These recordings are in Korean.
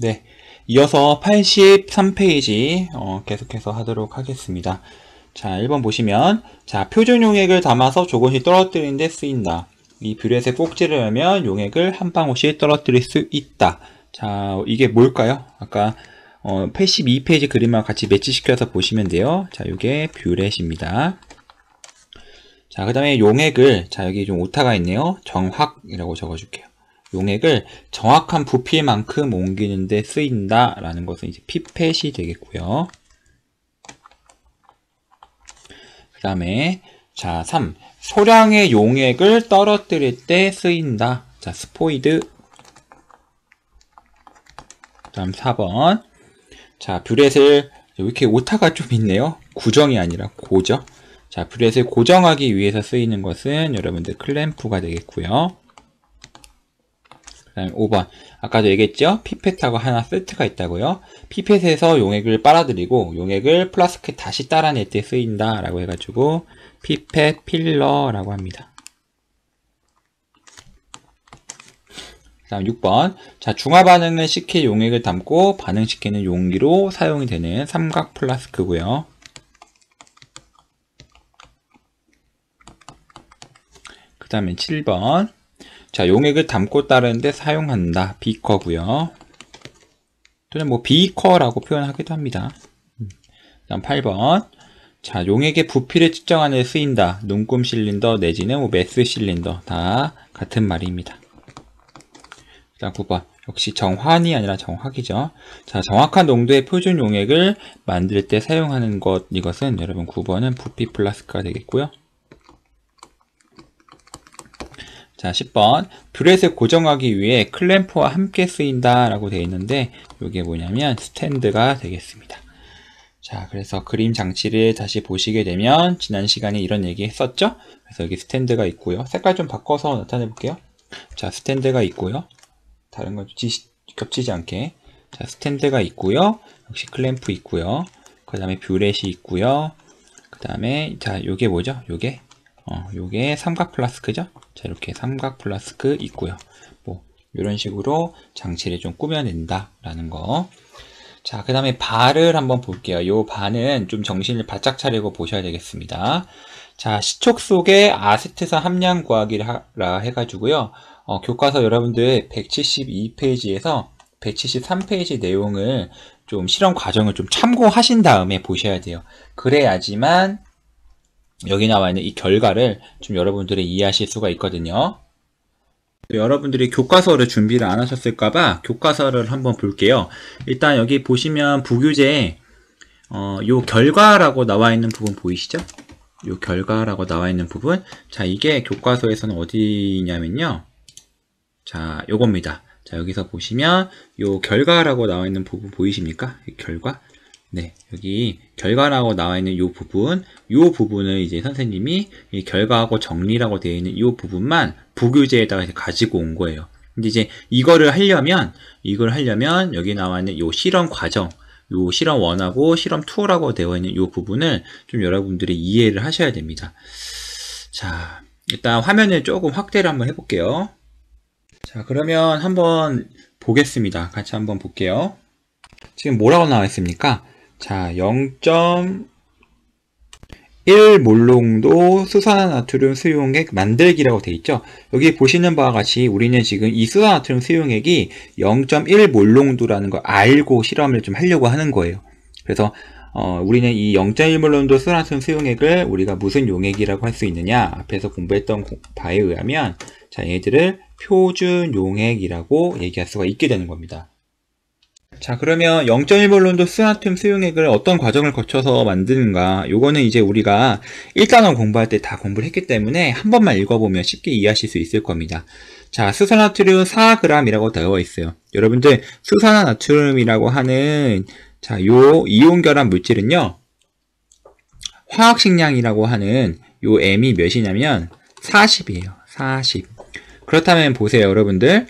네, 이어서 83페이지 계속해서 하도록 하겠습니다. 자, 1번 보시면 자, 표준 용액을 담아서 조금씩 떨어뜨리는 데 쓰인다. 이 뷰렛에 꼭지를 하면 용액을 한 방울씩 떨어뜨릴 수 있다. 자, 이게 뭘까요? 아까 82페이지 그림과 같이 매치시켜서 보시면 돼요. 자, 이게 뷰렛입니다. 자, 그 다음에 용액을, 자, 여기 좀 오타가 있네요. 정확이라고 적어줄게요. 용액을 정확한 부피만큼 옮기는 데 쓰인다 라는 것은 이제 피펫이 되겠고요. 그 다음에 자, 3. 소량의 용액을 떨어뜨릴 때 쓰인다. 자, 스포이드. 그 다음 4번. 자, 뷰렛을 이렇게 오타가 좀 있네요. 구정이 아니라 고정. 자, 뷰렛을 고정하기 위해서 쓰이는 것은 여러분들 클램프가 되겠고요. 그 다음에 5번. 아까도 얘기했죠? 피펫하고 하나 세트가 있다고요. 피펫에서 용액을 빨아들이고 용액을 플라스크에 다시 따라낼 때 쓰인다 라고 해가지고 피펫 필러라고 합니다. 그 다음 6번. 자, 중화 반응을 시킬 용액을 담고 반응시키는 용기로 사용이 되는 삼각 플라스크고요. 그 다음에 7번. 자, 용액을 담고 따르는데 사용한다. 비커고요. 또는 뭐 비커라고 표현하기도 합니다. 다음 8번. 자, 용액의 부피를 측정하는 데 쓰인다. 눈금 실린더 내지는 뭐 매스 실린더 다 같은 말입니다. 다음 9번. 역시 정환이 아니라 정확이죠. 자, 정확한 농도의 표준 용액을 만들 때 사용하는 것, 이것은 여러분 9번은 부피 플라스크가 되겠고요. 자, 10번. 뷰렛을 고정하기 위해 클램프와 함께 쓰인다 라고 되어 있는데 이게 뭐냐면 스탠드가 되겠습니다. 자, 그래서 그림 장치를 다시 보시게 되면 지난 시간에 이런 얘기 했었죠? 그래서 여기 스탠드가 있고요. 색깔 좀 바꿔서 나타내 볼게요. 자, 스탠드가 있고요. 다른 거 겹치지 않게. 자, 스탠드가 있고요. 역시 클램프 있고요. 그 다음에 뷰렛이 있고요. 그 다음에 자, 요게 뭐죠? 요게 삼각 플라스크죠? 자, 이렇게 삼각 플라스크 있고요. 뭐 이런 식으로 장치를 좀 꾸며낸다 라는 거. 자, 그 다음에 발을 한번 볼게요. 요 발은 좀 정신을 바짝 차리고 보셔야 되겠습니다. 자, 시촉 속에 아세트산 함량 구하기라 해가지고요. 교과서 여러분들 172페이지에서 173페이지 내용을 좀 실험 과정을 좀 참고하신 다음에 보셔야 돼요. 그래야지만 여기 나와 있는 이 결과를 좀 여러분들이 이해하실 수가 있거든요. 여러분들이 교과서를 준비를 안 하셨을까봐 교과서를 한번 볼게요. 일단 여기 보시면 부규제에 요 결과라고 나와 있는 부분 보이시죠? 요 결과라고 나와 있는 부분. 자, 이게 교과서에서는 어디냐면요. 자, 요겁니다. 자, 여기서 보시면 요 결과라고 나와 있는 부분 보이십니까? 이 결과. 네, 여기 결과라고 나와 있는 요 부분을 이제 선생님이 이 결과하고 정리라고 되어 있는 요 부분만 부교재에다가 가지고 온 거예요. 근데 이제 이걸 하려면 여기 나와 있는 요 실험 과정, 요 실험 1하고 실험 2라고 되어 있는 요 부분을 좀 여러분들이 이해를 하셔야 됩니다. 자, 일단 화면을 조금 확대를 한번 해볼게요. 자, 그러면 한번 보겠습니다. 같이 한번 볼게요. 지금 뭐라고 나와 있습니까? 자, 0.1몰롱도 수산화나트륨 수용액 만들기라고 되어 있죠. 여기 보시는 바와 같이 우리는 지금 이 수산화나트륨 수용액이 0.1몰롱도라는 걸 알고 실험을 좀 하려고 하는 거예요. 그래서 우리는 이 0.1몰롱도 수산화나트륨 수용액을 우리가 무슨 용액이라고 할 수 있느냐, 앞에서 공부했던 바에 의하면 자, 얘들을 표준 용액이라고 얘기할 수가 있게 되는 겁니다. 자, 그러면 0.1몰롱도 수산화나트륨 수용액을 어떤 과정을 거쳐서 만드는가, 요거는 이제 우리가 1단원 공부할 때 다 공부를 했기 때문에 한 번만 읽어보면 쉽게 이해하실 수 있을 겁니다. 자, 수산화나트륨 4g이라고 되어 있어요. 여러분들 수산화나트륨이라고 하는 자, 요 이온결합 물질은요, 화학식량이라고 하는 요 M이 몇이냐면 40이에요. 40. 그렇다면 보세요, 여러분들.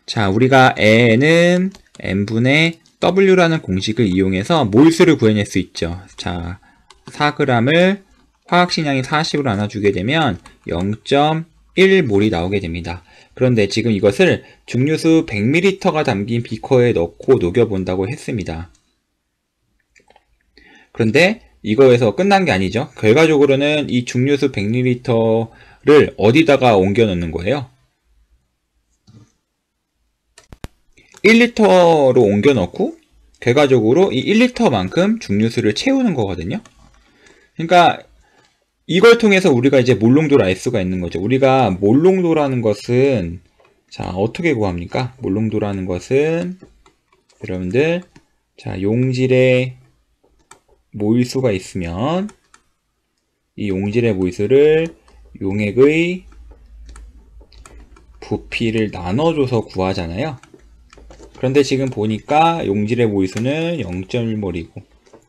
자, 우리가 N은 N분의 W라는 공식을 이용해서 몰수를 구해낼 수 있죠. 자, 4g을 화학식량이 40으로 나눠주게 되면 0.1몰이 나오게 됩니다. 그런데 지금 이것을 증류수 100ml가 담긴 비커에 넣고 녹여본다고 했습니다. 그런데 이거에서 끝난 게 아니죠. 결과적으로는 이 증류수 100ml를 어디다가 옮겨 넣는 거예요? 1리터로 옮겨 넣고 결과적으로 이 1리터만큼 증류수를 채우는 거거든요. 그러니까 이걸 통해서 우리가 이제 몰농도를 알 수가 있는 거죠. 우리가 몰농도라는 것은 자 어떻게 구합니까? 몰농도라는 것은 여러분들 자 용질의 모일수가 있으면 이 용질의 모일수를 용액의 부피를 나눠줘서 구하잖아요. 그런데 지금 보니까 용질의 모일수는 0.1몰이고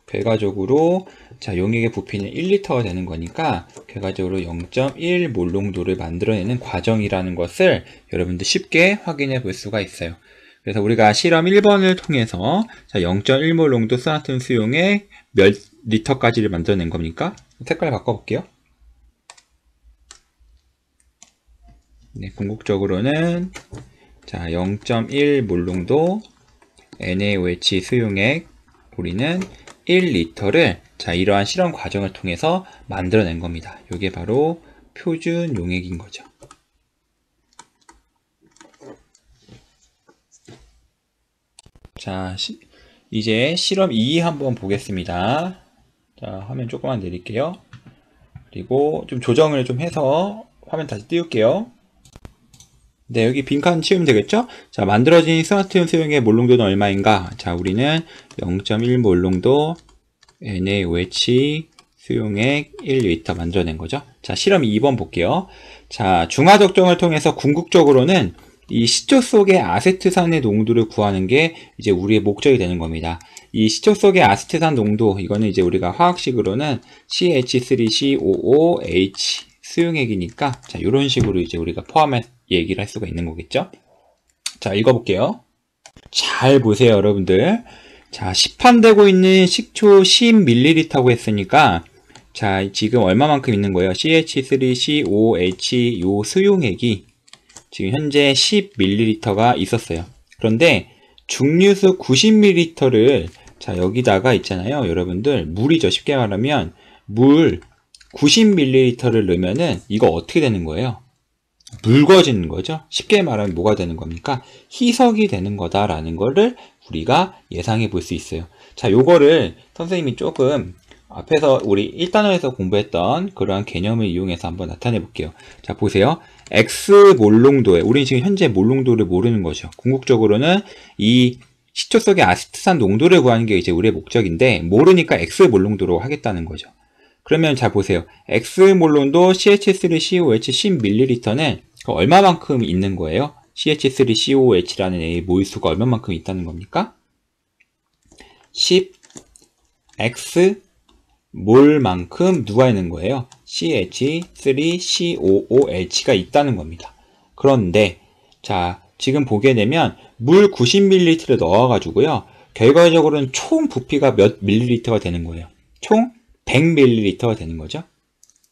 결과적으로 자 용액의 부피는 1리터가 되는 거니까 결과적으로 0.1 몰농도를 만들어내는 과정이라는 것을 여러분들 쉽게 확인해 볼 수가 있어요. 그래서 우리가 실험 1번을 통해서 자 0.1몰 농도 쓰나트륨 수용액 몇 리터까지를 만들어낸 겁니까? 색깔 바꿔볼게요. 네, 궁극적으로는 자 0.1 몰농도 NaOH 수용액 우리는 1리터를 자 이러한 실험 과정을 통해서 만들어낸 겁니다. 이게 바로 표준 용액인 거죠. 자 이제 실험 2 한번 보겠습니다. 자 화면 조금만 내릴게요. 그리고 좀 조정을 좀 해서 화면 다시 띄울게요. 네, 여기 빈칸 치우면 되겠죠? 자, 만들어진 쓰나트륨 수용액 몰농도는 얼마인가? 자, 우리는 0.1 몰농도 NaOH 수용액 1리터 만들어낸 거죠. 자, 실험 2번 볼게요. 자, 중화 적정을 통해서 궁극적으로는 이 시초 속의 아세트산의 농도를 구하는 게 이제 우리의 목적이 되는 겁니다. 이 시초 속의 아세트산 농도, 이거는 이제 우리가 화학식으로는 CH3COOH 수용액이니까, 자, 이런 식으로 이제 우리가 포함해 얘기를 할 수가 있는 거겠죠. 자, 읽어볼게요. 잘 보세요, 여러분들. 자, 시판되고 있는 식초 10ml라고 했으니까 자, 지금 얼마만큼 있는 거예요? CH3COOH 요 수용액이 지금 현재 10ml가 있었어요. 그런데 증류수 90ml를 자, 여기다가 있잖아요. 여러분들, 물이죠. 쉽게 말하면 물 90ml를 넣으면은 이거 어떻게 되는 거예요? 묽어지는 거죠. 쉽게 말하면 뭐가 되는 겁니까? 희석이 되는 거다라는 거를 우리가 예상해 볼 수 있어요. 자, 요거를 선생님이 조금 앞에서 우리 1단원에서 공부했던 그러한 개념을 이용해서 한번 나타내 볼게요. 자, 보세요. X 몰농도에, 우리는 지금 현재 몰농도를 모르는 거죠. 궁극적으로는 이 시초 속의 아세트산 농도를 구하는 게 이제 우리의 목적인데, 모르니까 X 몰농도로 하겠다는 거죠. 그러면 잘 보세요. X 몰농도 CH3COOH 10ml는 얼마만큼 있는 거예요? CH3COOH라는 애의 모일수가 얼마만큼 있다는 겁니까? 10X 몰만큼 누가 있는 거예요? CH3COOH가 있다는 겁니다. 그런데 자 지금 보게 되면 물 90ml를 넣어가지고요. 결과적으로는 총 부피가 몇 ml가 되는 거예요? 총 100ml가 되는 거죠.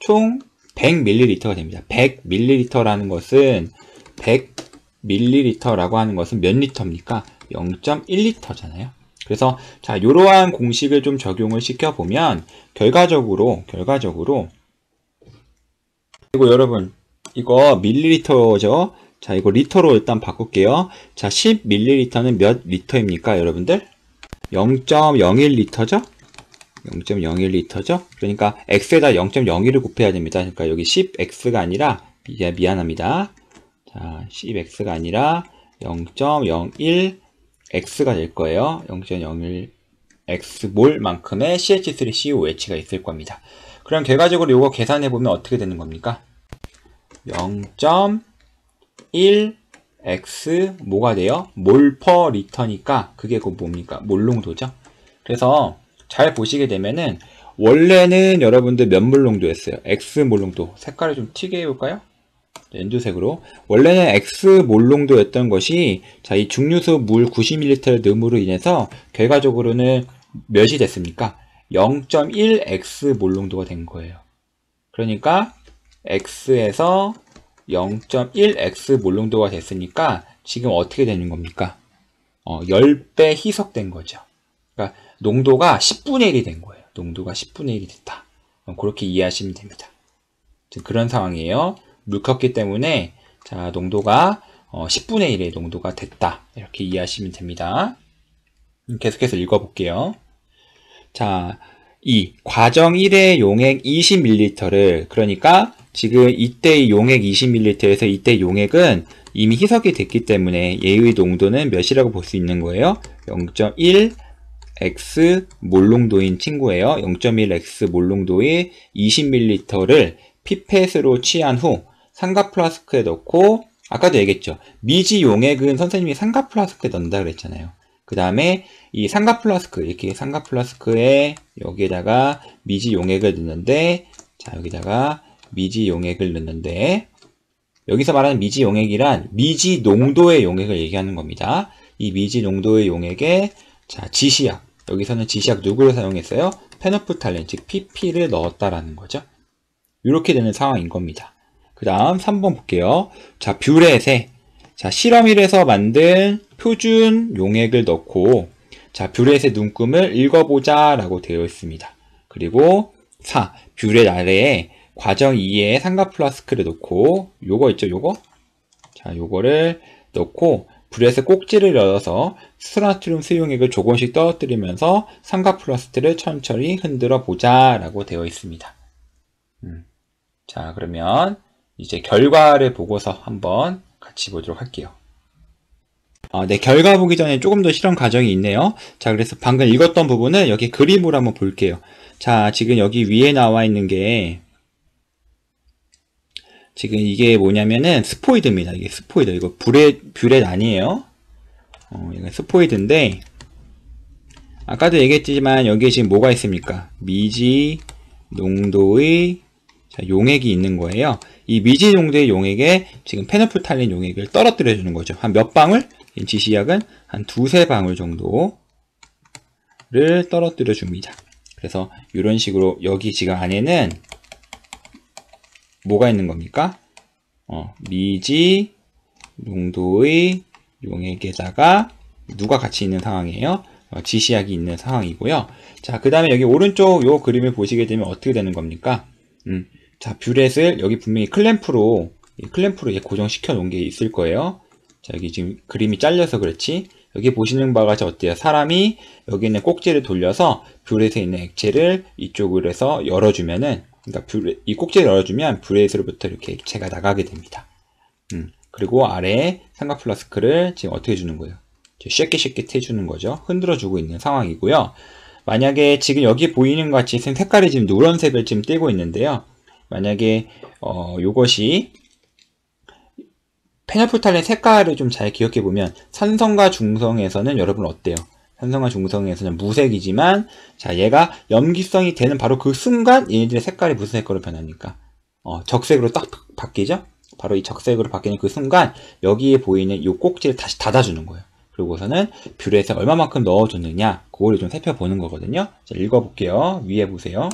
총 100ml가 됩니다. 100ml라는 것은 100ml라고 하는 것은 몇 리터입니까? 0.1리터잖아요. 그래서 자 이러한 공식을 좀 적용을 시켜보면 결과적으로 그리고 여러분 이거 밀리리터죠. 자 이거 리터로 일단 바꿀게요. 자 10ml는 몇 리터입니까 여러분들? 0.01리터죠? 0.01리터죠? 그러니까 x에다 0.01을 곱해야 됩니다. 그러니까 여기 10x가 아니라 미안합니다. 자 10x가 아니라 0.01x가 될 거예요. 0.01x몰만큼의 CH3COOH가 있을 겁니다. 그럼 결과적으로 이거 계산해 보면 어떻게 되는 겁니까? 0.1x 뭐가 돼요? 몰 퍼 리터니까 그게 그 뭡니까? 몰농도죠. 그래서 잘 보시게 되면은 원래는 여러분들 몇 몰농도였어요? X 몰농도. 색깔을 좀 튀게 해볼까요? 연두색으로. 원래는 X 몰농도였던 것이 자, 이 증류수 물 90ml 넣음으로 인해서 결과적으로는 몇이 됐습니까? 0.1X 몰농도가 된 거예요. 그러니까 X에서 0.1x 몰롱도가 됐으니까 지금 어떻게 되는 겁니까? 10배 희석된 거죠. 그러니까 농도가 10분의 1이 된 거예요. 농도가 10분의 1이 됐다. 그렇게 이해하시면 됩니다. 그런 상황이에요. 물 컸기 때문에 자, 농도가 10분의 1의 농도가 됐다. 이렇게 이해하시면 됩니다. 계속해서 읽어볼게요. 자, 과정 1의 용액 20ml를 그러니까 지금 이때의 용액 20ml에서 이때 용액은 이미 희석이 됐기 때문에 얘의 농도는 몇이라고 볼 수 있는 거예요? 0.1x 몰농도인 친구예요. 0.1x 몰농도의 20ml를 피펫으로 취한 후 삼각 플라스크에 넣고 아까도 얘기했죠. 미지 용액은 선생님이 삼각 플라스크에 넣는다 그랬잖아요. 그 다음에 이 삼각 플라스크 이렇게 삼각 플라스크에 여기에다가 미지 용액을 넣는데 자 여기다가 미지 용액을 넣는데 여기서 말하는 미지 용액이란 미지 농도의 용액을 얘기하는 겁니다. 이 미지 농도의 용액에 자 지시약 여기서는 지시약 누구를 사용했어요? 페노프탈렌 즉 PP를 넣었다라는 거죠. 이렇게 되는 상황인 겁니다. 그 다음 3번 볼게요. 자 뷰렛에 자 실험실에서 만든 표준 용액을 넣고 자 뷰렛의 눈금을 읽어보자 라고 되어 있습니다. 그리고 4. 뷰렛 아래에 과정 2에 삼각 플라스크를 넣고 요거 있죠 요거 자 요거를 넣고 뷰렛의 꼭지를 열어서 스트라튬 수용액을 조금씩 떨어뜨리면서 삼각 플라스크를 천천히 흔들어 보자 라고 되어 있습니다. 자 그러면 이제 결과를 보고서 한번 같이 보도록 할게요. 네, 결과 보기 전에 조금 더 실험 과정이 있네요. 자, 그래서 방금 읽었던 부분을 여기 그림으로 한번 볼게요. 자, 지금 여기 위에 나와 있는 게 지금 이게 뭐냐면은 스포이드입니다. 이게 스포이드. 이거 뷰렛 아니에요. 이거 스포이드인데 아까도 얘기했지만 여기에 지금 뭐가 있습니까? 미지 농도의 자, 용액이 있는 거예요. 이 미지 농도의 용액에 지금 페노프탈렌 용액을 떨어뜨려 주는 거죠. 한 몇 방울? 지시약은 한 두세 방울 정도를 떨어뜨려 줍니다. 그래서 이런 식으로 여기 지금 안에는 뭐가 있는 겁니까? 미지 농도의 용액에다가 누가 같이 있는 상황이에요? 지시약이 있는 상황이고요. 자, 그 다음에 여기 오른쪽 요 그림을 보시게 되면 어떻게 되는 겁니까? 자, 뷰렛을 여기 분명히 클램프로 얘 고정시켜 놓은 게 있을 거예요. 자, 여기 지금 그림이 잘려서 그렇지. 여기 보시는 바와 같이 어때요? 사람이 여기 있는 꼭지를 돌려서 뷰렛에 있는 액체를 이쪽으로 해서 열어주면은, 그러니까 이 꼭지를 열어주면 뷰렛으로부터 이렇게 액체가 나가게 됩니다. 그리고 아래에 삼각 플라스크를 지금 어떻게 해주는 거예요? 쉐킷 해주는 거죠. 흔들어주고 있는 상황이고요. 만약에 지금 여기 보이는 것 같이 색깔이 지금 노란색을 지금 띄고 있는데요. 만약에 요것이 페노프탈렌 색깔을 좀 잘 기억해 보면 산성과 중성에서는 여러분 어때요? 산성과 중성에서는 무색이지만 자 얘가 염기성이 되는 바로 그 순간 얘네들의 색깔이 무슨 색깔로 변합니까? 적색으로 딱 바뀌죠? 바로 이 적색으로 바뀌는 그 순간 여기에 보이는 이 꼭지를 다시 닫아주는 거예요. 그리고서는 뷰렛에 얼마만큼 넣어줬느냐 그거를 좀 살펴보는 거거든요. 자, 읽어볼게요. 위에 보세요.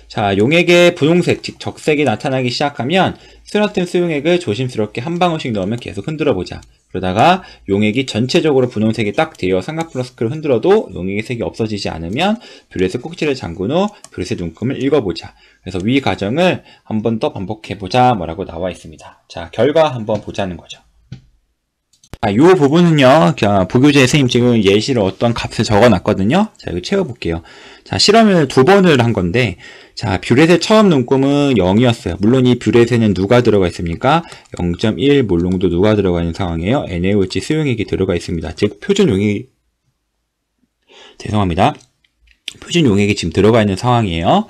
자, 용액의 분홍색, 즉 적색이 나타나기 시작하면 스트라튬 수용액을 조심스럽게 한 방울씩 넣으면 계속 흔들어 보자. 그러다가 용액이 전체적으로 분홍색이 딱 되어 삼각 플라스크를 흔들어도 용액의 색이 없어지지 않으면 뷰렛의 꼭지를 잠근 후 뷰렛의 눈금을 읽어보자. 그래서 위 과정을 한 번 더 반복해보자 뭐라고 나와 있습니다. 자, 결과 한번 보자는 거죠. 이 부분은요, 보교재 선생님 지금 예시로 어떤 값을 적어놨거든요. 자, 여기 채워볼게요. 자, 실험을 2번을 한 건데, 자, 뷰렛의 처음 눈금은 0이었어요. 물론 이 뷰렛에는 누가 들어가 있습니까? 0.1 몰농도 누가 들어가 있는 상황이에요. NaOH 수용액이 들어가 있습니다. 즉, 표준 용액이, 죄송합니다. 표준 용액이 지금 들어가 있는 상황이에요.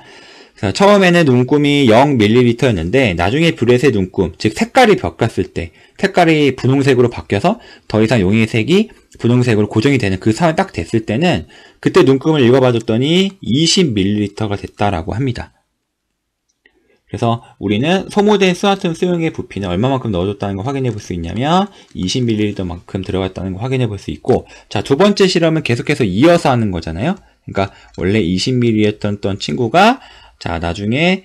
처음에는 눈금이 0ml였는데 나중에 뷰렛의 눈금, 즉 색깔이 바뀌었을 때 색깔이 분홍색으로 바뀌어서 더 이상 용액의 색이 분홍색으로 고정이 되는 그 상황이 딱 됐을 때는 그때 눈금을 읽어봐줬더니 20ml가 됐다라고 합니다. 그래서 우리는 소모된 스트라튬 수용액 부피는 얼마만큼 넣어줬다는 걸 확인해 볼 수 있냐면 20ml만큼 들어갔다는 걸 확인해 볼 수 있고, 자, 두 번째 실험은 계속해서 이어서 하는 거잖아요. 그러니까 원래 20ml였던 친구가 자, 나중에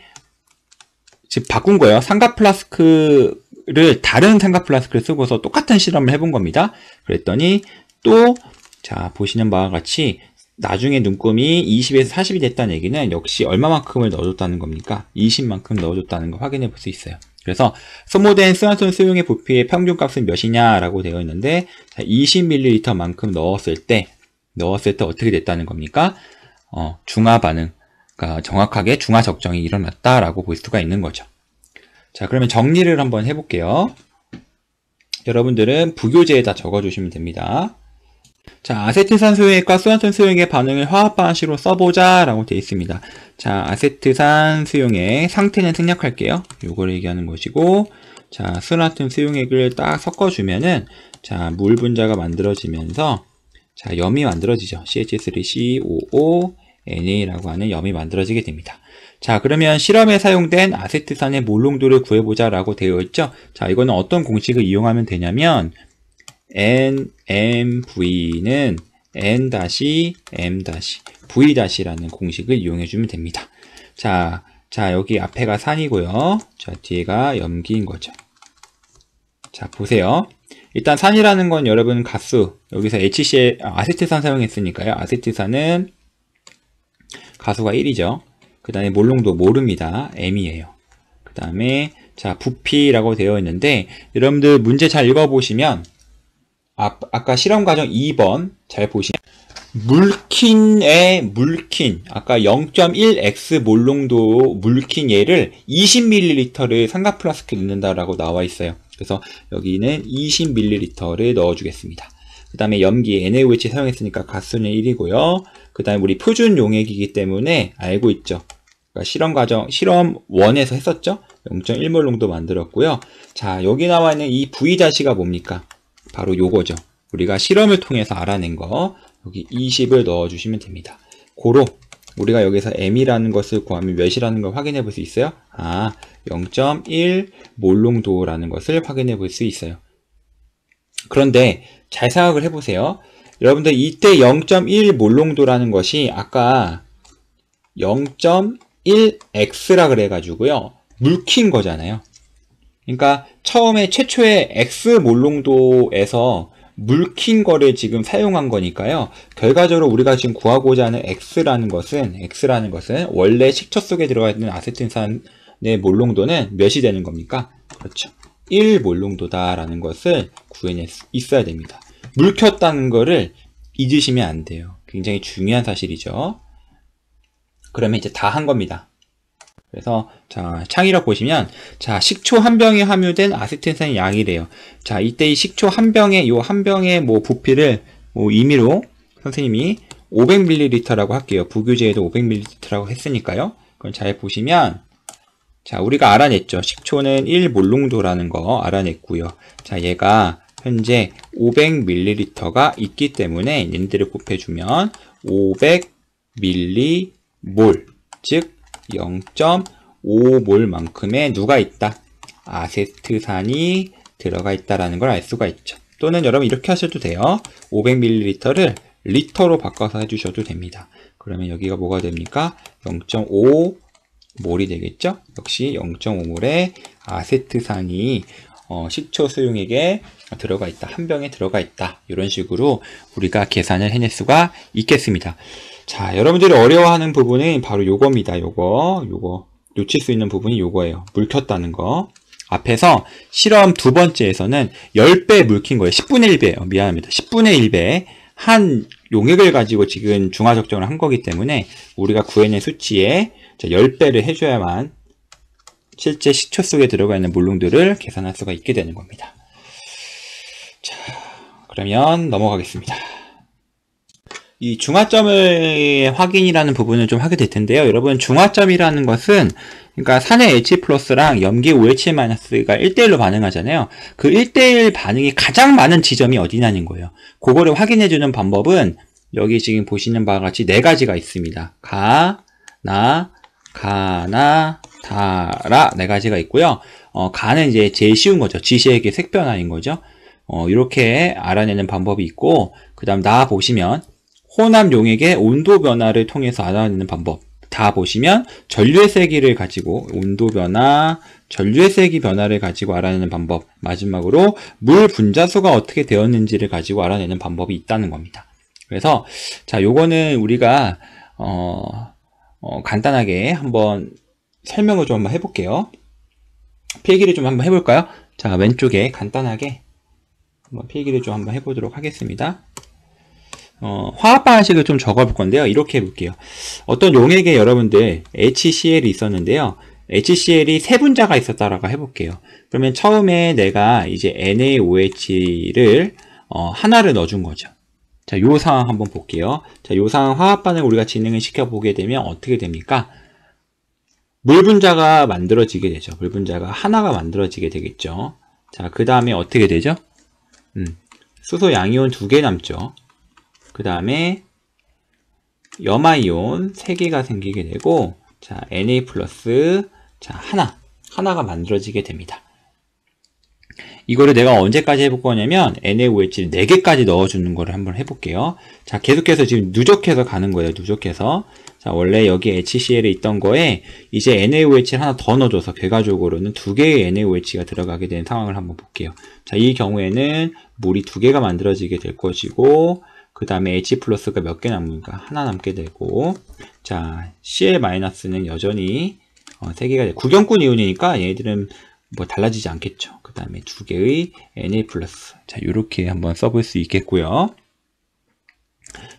즉 바꾼 거예요. 삼각 플라스크를 다른 삼각 플라스크를 쓰고서 똑같은 실험을 해본 겁니다. 그랬더니 또 자 보시는 바와 같이 나중에 눈금이 20에서 40이 됐다는 얘기는 역시 얼마만큼을 넣어줬다는 겁니까? 20만큼 넣어줬다는 걸 확인해 볼 수 있어요. 그래서 소모된 스마트폰 수용의 부피의 평균값은 몇이냐라고 되어 있는데 20ml 만큼 넣었을 때 어떻게 됐다는 겁니까? 중화 반응, 그러니까 정확하게 중화 적정이 일어났다라고 볼 수가 있는 거죠. 자, 그러면 정리를 한번 해볼게요. 여러분들은 부교재에다 적어주시면 됩니다. 자, 아세트산 수용액과 수완톤 수용액의 반응을 화학 방식으로 써보자 라고 되어 있습니다. 자, 아세트산 수용액 상태는 생략할게요. 요거를 얘기하는 것이고, 자, 수완톤 수용액을 딱 섞어주면은, 자, 물 분자가 만들어지면서, 자, 염이 만들어지죠. CH3COO-NA라고 하는 염이 만들어지게 됩니다. 자, 그러면 실험에 사용된 아세트산의 몰농도를 구해보자 라고 되어 있죠. 자, 이거는 어떤 공식을 이용하면 되냐면, NMV는 N-M-V-라는 공식을 이용해주면 됩니다. 자, 여기 앞에가 산이고요. 자, 뒤에가 염기인 거죠. 자, 보세요. 일단 산이라는 건 여러분 가수, 여기서 아세트산 사용했으니까요. 아세트산은 가수가 1이죠. 그 다음에 몰농도 모릅니다. M이에요. 그 다음에 자, 부피라고 되어 있는데 여러분들 문제 잘 읽어보시면 아까 실험 과정 2번 잘 보시면 물킨 아까 0.1x 몰농도 물킨 얘를 20ml를 삼각 플라스크에 넣는다라고 나와 있어요. 그래서 여기는 20ml를 넣어주겠습니다. 그 다음에 염기 NaOH 사용했으니까 가수는 1이고요. 그 다음에 우리 표준 용액이기 때문에 알고 있죠. 그러니까 실험 1에서 했었죠. 0.1몰 농도 만들었고요. 자, 여기 나와 있는 이 V-가 뭡니까? 바로 요거죠. 우리가 실험을 통해서 알아낸 거 여기 20을 넣어주시면 됩니다. 고로 우리가 여기서 M이라는 것을 구하면 몇이라는 걸 확인해 볼 수 있어요? 0.1 몰농도라는 것을 확인해 볼 수 있어요. 그런데 잘 생각을 해보세요. 여러분들 이때 0.1 몰농도라는 것이 아까 0.1x라 그래가지고요. 물킨 거잖아요. 그러니까 처음에 최초의 X 몰농도에서 물킨 거를 지금 사용한 거니까요. 결과적으로 우리가 지금 구하고자 하는 X라는 것은 원래 식초 속에 들어가 있는 아세트산의 몰농도는 몇이 되는 겁니까? 그렇죠. 1 몰농도다라는 것을 구해낼 수 있어야 됩니다. 물켰다는 거를 잊으시면 안 돼요. 굉장히 중요한 사실이죠. 그러면 이제 다 한 겁니다. 그래서 자 창의력 보시면 자 식초 한 병에 함유된 아세트산의 양이래요. 자 이때 이 식초 한 병에 한 병의 뭐 부피를 임의로 선생님이 500ml라고 할게요. 부교재에도 500ml라고 했으니까요. 그럼 잘 보시면 자 우리가 알아냈죠. 식초는 1몰농도라는 거 알아냈고요. 자 얘가 현재 500ml가 있기 때문에 얘네들을 곱해주면 500mm몰 즉 0.5몰만큼의 누가 있다? 아세트산이 들어가 있다라는 걸 알 수가 있죠. 또는 여러분 이렇게 하셔도 돼요. 500ml를 리터로 바꿔서 해주셔도 됩니다. 그러면 여기가 뭐가 됩니까? 0.5몰이 되겠죠? 역시 0.5몰의 아세트산이 식초 수용액에 들어가 있다. 한 병에 들어가 있다. 이런 식으로 우리가 계산을 해낼 수가 있겠습니다. 자, 여러분들이 어려워하는 부분은 바로 요겁니다. 요거 놓칠 수 있는 부분이 요거예요. 물켰다는 거. 앞에서 실험 두 번째에서는 10배 물킨 거예요. 10분의 1배예요. 미안합니다. 10분의 1배 한 용액을 가지고 지금 중화 적정을 한 거기 때문에 우리가 구해낸 수치에 10배를 해줘야만 실제 식초 속에 들어가 있는 몰농도를 계산할 수가 있게 되는 겁니다. 자, 그러면 넘어가겠습니다. 이 중화점의 확인이라는 부분을 좀 하게 될 텐데요. 여러분 중화점이라는 것은 그러니까 산의 H+랑 염기 OH-가 1대1로 반응하잖아요. 그 1대1 반응이 가장 많은 지점이 어디냐는 거예요. 그거를 확인해주는 방법은 여기 지금 보시는 바와 같이 4가지가 있습니다. 가나, 다라 4가지가 있고요. 가는 이제 제일 쉬운 거죠. 지시액의 색변화인 거죠. 이렇게 알아내는 방법이 있고 그 다음 나 보시면 혼합 용액의 온도 변화를 통해서 알아내는 방법. 다 보시면 전류의 세기를 가지고 온도 변화, 전류의 세기 변화를 가지고 알아내는 방법, 마지막으로 물 분자수가 어떻게 되었는지를 가지고 알아내는 방법이 있다는 겁니다. 그래서 자, 요거는 우리가 간단하게 한번 설명을 좀 한번 해볼게요. 필기를 좀 한번 해볼까요? 자, 왼쪽에 간단하게 한번 필기를 좀 한번 해보도록 하겠습니다. 화학 방식을 좀 적어볼 건데요. 이렇게 해볼게요. 어떤 용액에 여러분들 HCl이 있었는데요. HCl이 세 분자가 있었다라고 해볼게요. 그러면 처음에 내가 이제 NaOH를 하나를 넣어준 거죠. 자, 요 상황 한번 볼게요. 자, 요 상황 화학 반응을 우리가 진행을 시켜보게 되면 어떻게 됩니까? 물 분자가 만들어지게 되죠. 물 분자가 하나가 만들어지게 되겠죠. 자, 그 다음에 어떻게 되죠? 수소 양이온 2개 남죠. 그 다음에 염화이온 3개가 생기게 되고, 자, Na+, 자, 하나가 만들어지게 됩니다. 이거를 내가 언제까지 해볼 거냐면 NaOH를 4개까지 넣어주는 거를 한번 해볼게요. 자, 계속해서 지금 누적해서 가는 거예요. 누적해서. 자, 원래 여기 HCl에 있던 거에 이제 NaOH를 하나 더 넣어줘서 결과적으로는 2개의 NaOH가 들어가게 된 상황을 한번 볼게요. 자, 이 경우에는 물이 2개가 만들어지게 될 것이고, 그 다음에 H+가 몇 개 남습니까? 하나 남게 되고, 자, Cl-는 여전히 3개가 돼요. 구경꾼 이온이니까 얘네들은 뭐 달라지지 않겠죠. 그 다음에 2개의 Na+. 자, 요렇게 한번 써볼 수 있겠고요.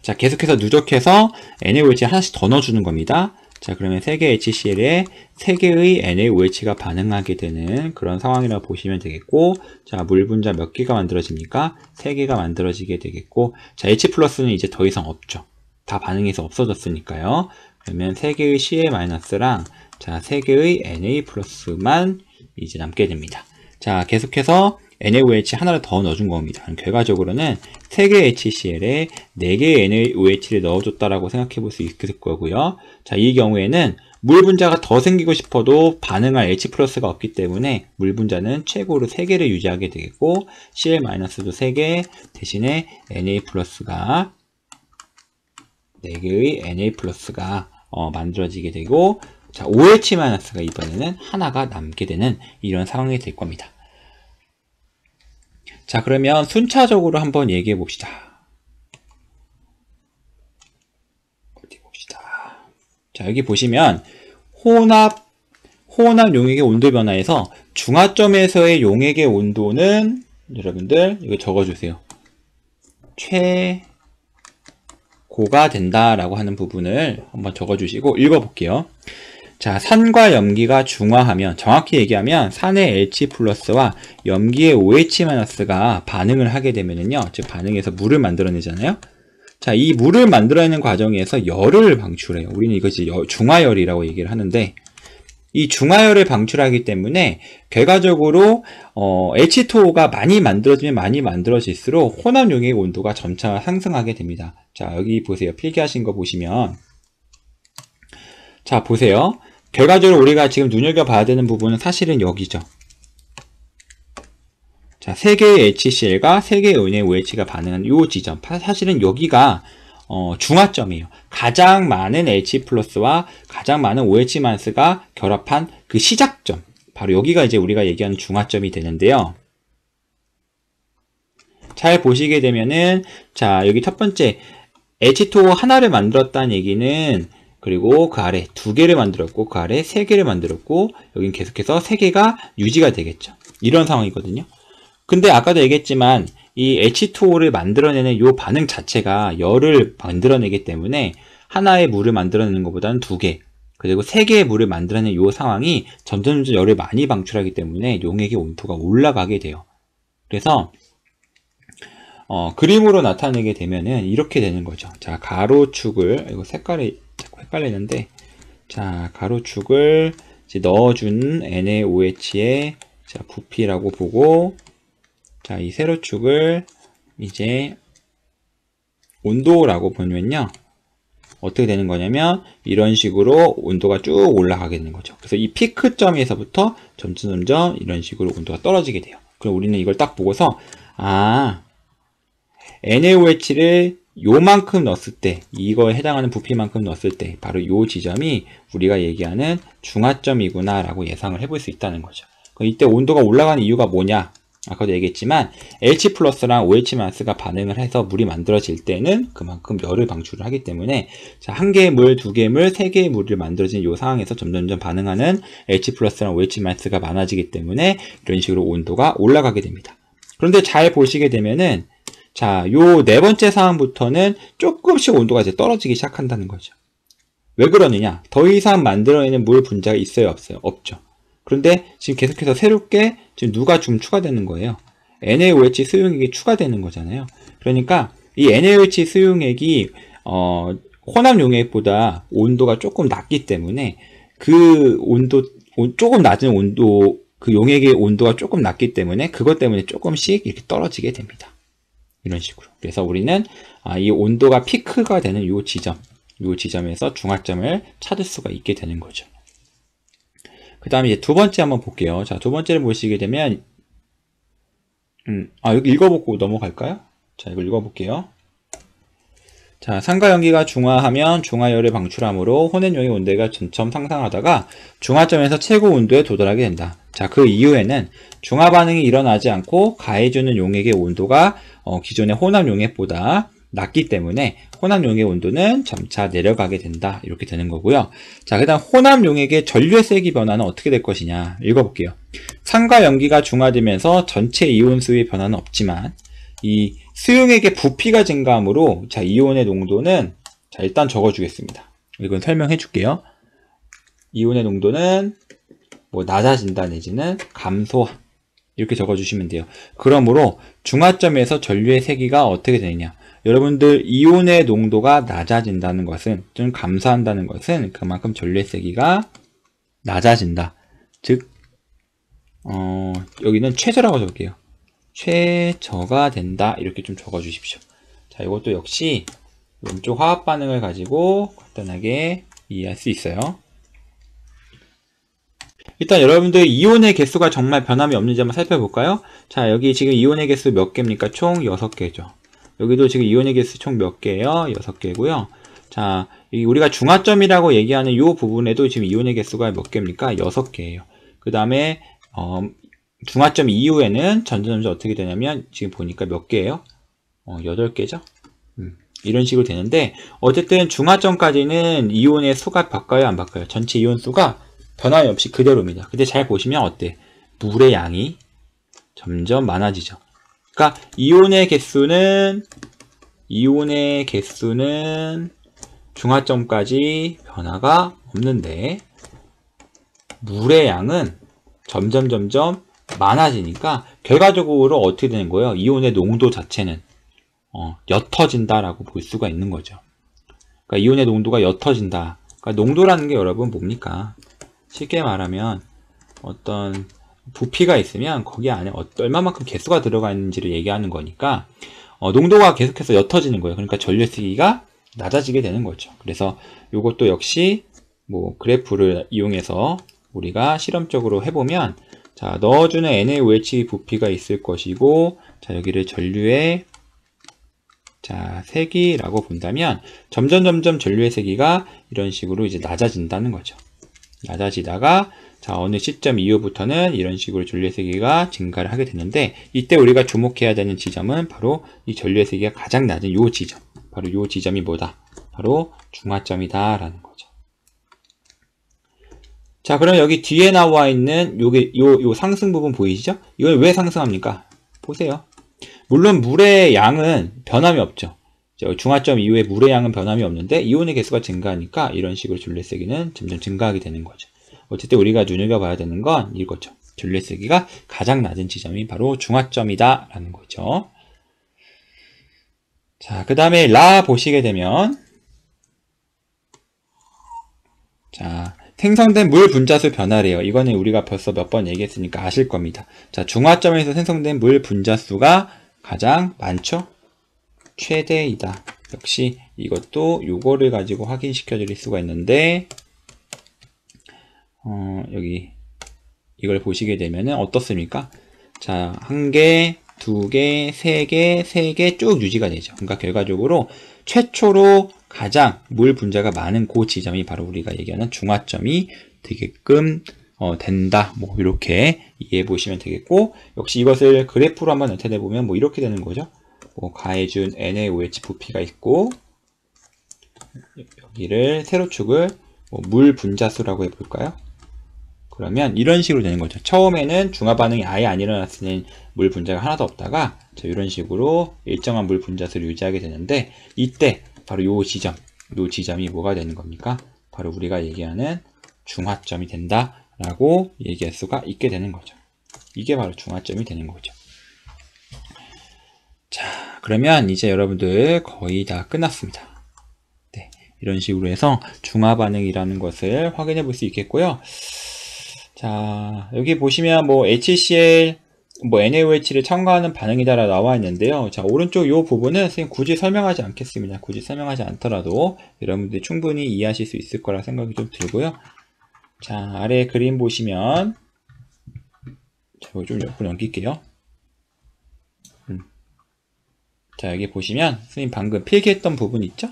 자, 계속해서 누적해서 NaOH 하나씩 더 넣어주는 겁니다. 자, 그러면 3개 HCl에 3개의 NaOH가 반응하게 되는 그런 상황이라고 보시면 되겠고, 자, 물 분자 몇 개가 만들어집니까? 3개가 만들어지게 되겠고, 자, H+는 이제 더 이상 없죠. 다 반응해서 없어졌으니까요. 그러면 3개의 Cl-랑 자, 3개의 Na+만 이제 남게 됩니다. 자, 계속해서 NaOH 하나를 더 넣어준 겁니다. 결과적으로는 3개의 HCl에 4개의 NaOH를 넣어줬다라고 생각해 볼 수 있을 거고요. 자, 이 경우에는 물 분자가 더 생기고 싶어도 반응할 H+가 없기 때문에 물 분자는 최고로 3개를 유지하게 되겠고, Cl-도 3개, 대신에 Na+가 4개의 Na+가 만들어지게 되고, 자, OH-가 이번에는 하나가 남게 되는 이런 상황이 될 겁니다. 자, 그러면 순차적으로 한번 얘기해 봅시다. 어디 봅시다. 자, 여기 보시면 혼합 용액의 온도 변화에서 중화점에서의 용액의 온도는 여러분들 이거 적어주세요. 최고가 된다라고 하는 부분을 한번 적어주시고 읽어볼게요. 자, 산과 염기가 중화하면, 정확히 얘기하면 산의 H+와 염기의 OH-가 반응을 하게 되면은요, 즉 반응해서 물을 만들어내잖아요. 자, 이 물을 만들어내는 과정에서 열을 방출해요. 우리는 이것이 중화열이라고 얘기를 하는데, 이 중화열을 방출하기 때문에 결과적으로 H2O가 많이 만들어지면 많이 만들어질수록 혼합 용액의 온도가 점차 상승하게 됩니다. 자, 여기 보세요. 필기하신 거 보시면, 자, 보세요. 결과적으로 우리가 지금 눈여겨봐야 되는 부분은 사실은 여기죠. 자, 3개의 HCl과 3개의 NaOH가 반응한 이 지점. 사실은 여기가 중화점이에요. 가장 많은 H+와 가장 많은 OH-가 결합한 그 시작점. 바로 여기가 이제 우리가 얘기하는 중화점이 되는데요. 잘 보시게 되면은, 자, 여기 첫 번째, H2O 하나를 만들었다는 얘기는, 그리고 그 아래 2개를 만들었고, 그 아래 3개를 만들었고, 여긴 계속해서 3개가 유지가 되겠죠. 이런 상황이거든요. 근데 아까도 얘기했지만, 이 H2O를 만들어내는 이 반응 자체가 열을 만들어내기 때문에, 하나의 물을 만들어내는 것보다는 2개, 그리고 3개의 물을 만들어내는 이 상황이 점점 열을 많이 방출하기 때문에 용액의 온도가 올라가게 돼요. 그래서, 그림으로 나타내게 되면은 이렇게 되는 거죠. 자, 가로축을, 이거 색깔이 자꾸 헷갈리는데, 자, 가로축을 이제 넣어준 NaOH의 자, 부피라고 보고, 자, 이 세로축을 이제 온도라고 보면요, 어떻게 되는 거냐면 이런 식으로 온도가 쭉 올라가게 되는 거죠. 그래서 이 피크점에서부터 점점 이런 식으로 온도가 떨어지게 돼요. 그럼 우리는 이걸 딱 보고서, 아, NaOH를 요만큼 넣었을 때, 이거에 해당하는 부피만큼 넣었을 때 바로 요 지점이 우리가 얘기하는 중화점이구나 라고 예상을 해볼 수 있다는 거죠. 이때 온도가 올라가는 이유가 뭐냐? 아까도 얘기했지만 H 플러스랑 OH 마이너스가 반응을 해서 물이 만들어질 때는 그만큼 열을 방출을 하기 때문에, 자, 한 개의 물, 두 개의 물, 세 개의 물을 만들어진 이 상황에서 점점점 반응하는 H 플러스랑 OH 마이너스가 많아지기 때문에 이런 식으로 온도가 올라가게 됩니다. 그런데 잘 보시게 되면은, 자, 요 네 번째 상황부터는 조금씩 온도가 이제 떨어지기 시작한다는 거죠. 왜 그러느냐? 더 이상 만들어내는 물 분자가 있어요, 없어요? 없죠. 그런데 지금 계속해서 새롭게 지금 누가 좀 추가되는 거예요. NaOH 수용액이 추가되는 거잖아요. 그러니까 이 NaOH 수용액이 혼합 용액보다 온도가 조금 낮기 때문에 그 온도, 조금 낮은 온도, 그 용액의 온도가 조금 낮기 때문에 그것 때문에 조금씩 이렇게 떨어지게 됩니다. 이런 식으로. 그래서 우리는 이 온도가 피크가 되는 이 지점에서 중화점을 찾을 수가 있게 되는 거죠. 그 다음에 이제 두 번째 한번 볼게요. 자, 두 번째를 보시게 되면, 여기 읽어보고 넘어갈까요? 자, 이걸 읽어볼게요. 자, 산과 연기가 중화하면 중화열을 방출하므로 혼합용의 온도가 점점 상승하다가 중화점에서 최고 온도에 도달하게 된다. 자, 그 이후에는 중화 반응이 일어나지 않고 가해주는 용액의 온도가 기존의 혼합 용액보다 낮기 때문에 혼합 용액의 온도는 점차 내려가게 된다. 이렇게 되는 거고요. 자, 그 다음 혼합 용액의 전류의 세기 변화는 어떻게 될 것이냐 읽어볼게요. 산과 연기가 중화되면서 전체 이온 수의 변화는 없지만 이 수용액의 부피가 증가하므로, 자, 이온의 농도는, 자, 일단 적어주겠습니다. 이건 설명해 줄게요. 이온의 농도는 뭐 낮아진다 내지는 감소, 이렇게 적어주시면 돼요. 그러므로 중화점에서 전류의 세기가 어떻게 되느냐? 여러분들 이온의 농도가 낮아진다는 것은, 좀 감소한다는 것은 그만큼 전류의 세기가 낮아진다. 즉 여기는 최저라고 적을게요. 최저가 된다. 이렇게 좀 적어 주십시오. 자, 이것도 역시 왼쪽 화학 반응을 가지고 간단하게 이해할 수 있어요. 일단 여러분들 이온의 개수가 정말 변함이 없는지 한번 살펴볼까요? 자, 여기 지금 이온의 개수 몇 개입니까? 총 6개죠. 여기도 지금 이온의 개수 총 몇 개예요? 6개고요. 자, 우리가 중화점이라고 얘기하는 이 부분에도 지금 이온의 개수가 몇 개입니까? 6개예요. 그 다음에 중화점 이후에는 점점 어떻게 되냐면 지금 보니까 몇 개예요? 8개죠? 이런 식으로 되는데, 어쨌든 중화점까지는 이온의 수가 바꿔요, 안 바꿔요? 전체 이온 수가 변함이 없이 그대로입니다. 근데 잘 보시면 어때? 물의 양이 점점 많아지죠. 그러니까 이온의 개수는 중화점까지 변화가 없는데 물의 양은 점점 많아지니까 결과적으로 어떻게 되는 거예요? 이온의 농도 자체는 옅어진다라고 볼 수가 있는 거죠. 그러니까 이온의 농도가 옅어진다. 그러니까 농도라는 게 여러분 뭡니까? 쉽게 말하면 어떤 부피가 있으면 거기 안에 얼마만큼 개수가 들어가 있는지를 얘기하는 거니까 농도가 계속해서 옅어지는 거예요. 그러니까 전류의 세기가 낮아지게 되는 거죠. 그래서 이것도 역시 뭐 그래프를 이용해서 우리가 실험적으로 해보면, 자, 넣어주는 NaOH 부피가 있을 것이고, 자, 여기를 전류의, 자, 세기라고 본다면 점점 전류의 세기가 이런 식으로 이제 낮아진다는 거죠. 낮아지다가, 자, 어느 시점 이후부터는 이런 식으로 전류의 세기가 증가를 하게 되는데, 이때 우리가 주목해야 되는 지점은 바로 이 전류의 세기가 가장 낮은 요 지점, 바로 요 지점이 뭐다? 바로 중화점이다 라는 거죠. 자, 그럼 여기 뒤에 나와 있는 요 상승 부분 보이시죠? 이걸 왜 상승합니까? 보세요. 물론 물의 양은 변함이 없죠. 중화점 이후에 물의 양은 변함이 없는데 이온의 개수가 증가하니까 이런 식으로 전류의 세기는 점점 증가하게 되는 거죠. 어쨌든 우리가 눈여겨봐야 되는 건 이거죠. 전류의 세기가 가장 낮은 지점이 바로 중화점이다 라는 거죠. 자, 그 다음에 라 보시게 되면, 자, 생성된 물 분자수 변화래요. 이거는 우리가 벌써 몇 번 얘기했으니까 아실 겁니다. 자, 중화점에서 생성된 물 분자수가 가장 많죠? 최대이다. 역시 이것도 요거를 가지고 확인시켜 드릴 수가 있는데, 여기 이걸 보시게 되면은 어떻습니까? 자, 한 개, 2개, 3개, 3개 쭉 유지가 되죠. 그러니까 결과적으로 최초로 가장 물 분자가 많은 그 지점이 바로 우리가 얘기하는 중화점이 되게끔 된다. 뭐 이렇게 이해해 보시면 되겠고, 역시 이것을 그래프로 한번 나타내 보면 뭐 이렇게 되는 거죠. 가해준 NaOH 부피가 있고, 여기를 세로축을 물 분자수라고 해볼까요? 그러면 이런 식으로 되는 거죠. 처음에는 중화 반응이 아예 안 일어났을 때는 물 분자가 하나도 없다가 이런 식으로 일정한 물 분자수를 유지하게 되는데, 이때 바로 요 지점이 뭐가 되는 겁니까? 바로 우리가 얘기하는 중화점이 된다라고 얘기할 수가 있게 되는 거죠. 이게 바로 중화점이 되는 거죠. 자, 그러면 이제 여러분들 거의 다 끝났습니다. 네, 이런 식으로 해서 중화 반응이라는 것을 확인해 볼 수 있겠고요. 자, 여기 보시면 뭐 HCl, 뭐 NaOH를 첨가하는 반응이다라 나와 있는데요. 자, 오른쪽 이 부분은 선생님 굳이 설명하지 않겠습니다. 굳이 설명하지 않더라도 여러분들이 충분히 이해하실 수 있을 거라 생각이 좀 들고요. 자, 아래 그림 보시면, 자, 이거 좀 옆으로 넘길게요. 자, 여기 보시면 선생님 방금 필기했던 부분 있죠?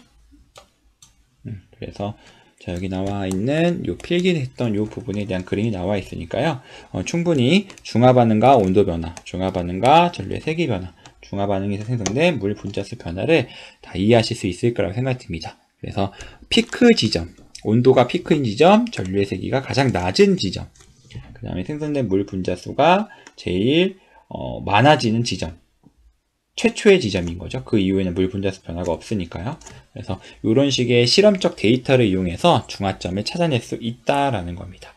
그래서 자, 여기 나와 있는 요 필기했던 요 부분에 대한 그림이 나와 있으니까요. 충분히 중화 반응과 온도 변화, 중화 반응과 전류의 세기 변화, 중화 반응에서 생성된 물 분자수 변화를 다 이해하실 수 있을 거라고 생각됩니다. 그래서 피크 지점, 온도가 피크인 지점, 전류의 세기가 가장 낮은 지점, 그 다음에 생성된 물 분자수가 제일 많아지는 지점, 최초의 지점인 거죠. 그 이후에는 물 분자수 변화가 없으니까요. 그래서 이런 식의 실험적 데이터를 이용해서 중화점을 찾아낼 수 있다라는 겁니다.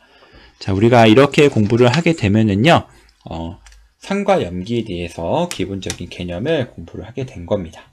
자, 우리가 이렇게 공부를 하게 되면은요, 산과 염기에 대해서 기본적인 개념을 공부를 하게 된 겁니다.